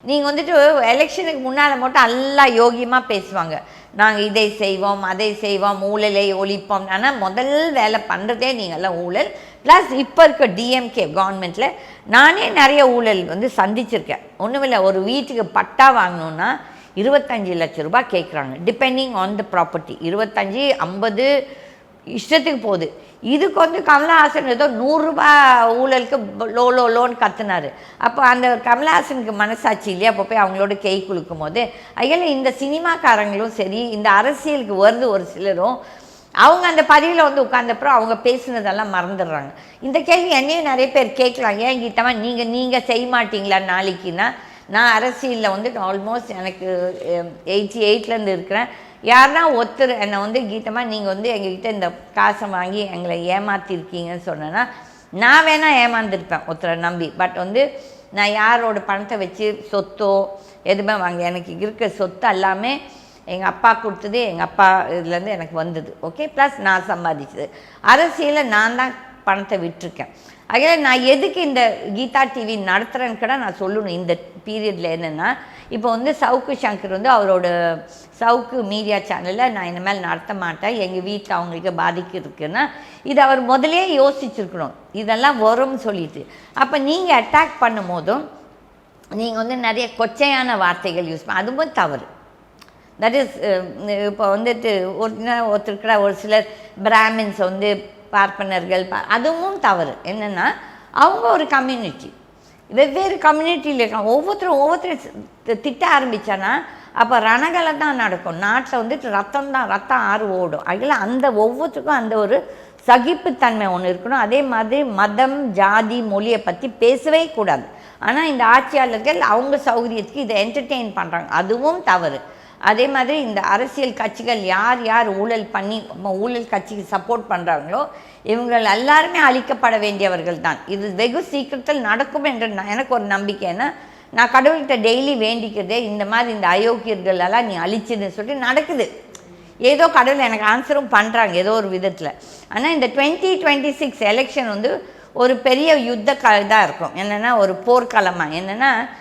நீங்கள் வந்துட்டு எலெக்ஷனுக்கு முன்னால் மட்டும் எல்லாம் யோகியமாக பேசுவாங்க, நாங்கள் இதை செய்வோம் அதை செய்வோம் ஊழலை ஒழிப்போம். ஆனால் முதல் வேலை பண்ணுறதே நீங்கள்லாம் ஊழல். ப்ளஸ் இப்போ இருக்க டிஎம்கே கவர்மெண்ட்டில் நானே நிறைய ஊழல் சந்திச்சிருக்கேன். ஒன்றுமில்லை, ஒரு வீட்டுக்கு பட்டா வாங்கணுன்னா 25 லட்ச ரூபாய் கேட்குறாங்க, டிபெண்டிங் ஆன் த ப்ராப்பர்ட்டி. 25 50 இஷ்டத்துக்கு போகுது. இதுக்கு கமலஹாசன் ஏதோ 100 ரூபாய் ஊழலுக்கு லோன் கத்துனாரு. அப்போ அந்த கமலஹாசனுக்கு மனசாட்சி இல்லையா? அப்போ போய் அவங்களோட கை குலுக்கும் போது ஐயா இந்த சினிமாக்காரங்களும் சரி, இந்த அரசியலுக்கு வருது ஒரு சிலரும், அவங்க அந்த பதிவில் உட்கார்ந்தப்புறம் அவங்க பேசுனதெல்லாம் மறந்துடுறாங்க. இந்த கேள்வி என்னையும் நிறைய பேர் கேட்கலாம், ஏன் கீதமா நீங்கள் செய்ய மாட்டீங்களா நாளைக்குன்னா? நான் அரசியலில் ஆல்மோஸ்ட் எனக்கு 88லேருந்து இருக்கிறேன். யாருன்னா ஒருத்தர் என்னை கீதமா நீங்கள் எங்ககிட்ட இந்த காசை வாங்கி எங்களை ஏமாற்றிருக்கீங்கன்னு சொன்னேன்னா நான் வேணால் ஏமாந்துருப்பேன் ஒருத்தரை நம்பி. பட் நான் யாரோட பணத்தை வச்சு சொத்தோ எதுவுமே வாங்க, எனக்கு இருக்கிற சொத்து எல்லாமே எங்கள் அப்பா கொடுத்தது, எங்கள் அப்பா இதுலேருந்து எனக்கு வந்தது. ஓகே, ப்ளஸ் நான் சம்பாதிச்சது. அரசியலில் நான் தான் பணத்தை விட்டுருக்கேன். அதே நான் எதுக்கு இந்த கீதா டிவி நடத்துகிறேன்னு கூட நான் சொல்லணும். இந்த பீரியடில் என்னென்னா, இப்போ சவுக்கு சங்கர் அவரோட சவுக்கு மீடியா சேனலில் நான் இனிமேல் நடத்த மாட்டேன், எங்கள் வீட்டில் அவங்களுக்கு பாதிக்கு இருக்குன்னா இது அவர் முதலே யோசிச்சுருக்கணும், இதெல்லாம் வரும்னு சொல்லிட்டு. அப்போ நீங்கள் அட்டாக் பண்ணும் போதும் நீங்கள் நிறைய கொச்சையான வார்த்தைகள் யூஸ் பண்ண, அதுவும் தவறு. தட் இஸ் இப்போ ஒருத்தருக்கிற ஒரு சிலர் பிராமின்ஸ் பார்ப்பனர்கள் அதுவும் தவறு. என்னென்னா அவங்க ஒரு கம்யூனிட்டி, வெவ்வேறு கம்யூனிட்டியில் இருக்காங்க. ஒவ்வொருத்தரும் திட்ட ஆரம்பித்தானா அப்போ ரணகளை தான் நடக்கும். நாட்டில் ரத்தம் ஆறு ஓடும். அதில் அந்த ஒவ்வொருத்தருக்கும் அந்த ஒரு சகிப்புத்தன்மை ஒன்று இருக்கணும். அதே மாதிரி மதம் ஜாதி மொழியை பற்றி பேசவே கூடாது. ஆனால் இந்த ஆட்சியாளர்கள் அவங்க சௌகரியத்துக்கு இதை என்டர்டெயின் பண்ணுறாங்க, அதுவும் தவறு. அதே மாதிரி இந்த அரசியல் கட்சிகள் யார் யார் ஊழல் பண்ணி ஊழல் கட்சிக்கு சப்போர்ட் பண்ணுறாங்களோ இவங்கள் எல்லாருமே அழிக்கப்பட வேண்டியவர்கள் தான். இது வெகு சீக்கிரத்தில் நடக்கும் என்ற எனக்கு ஒரு நம்பிக்கைன்னா, நான் கடவுள்கிட்ட டெய்லி வேண்டிக்கிறதே இந்த மாதிரி இந்த அயோக்கியர்கள் எல்லாம் நீ அழிச்சுன்னு சொல்லிட்டு நடக்குது. ஏதோ கடவுள் எனக்கு ஆன்சரும் பண்ணுறாங்க ஏதோ ஒரு விதத்தில். ஆனால் இந்த 2026 எலெக்ஷன் ஒரு பெரிய யுத்த இதாக இருக்கும். என்னென்னா ஒரு போர்க்களமாக. என்னென்னா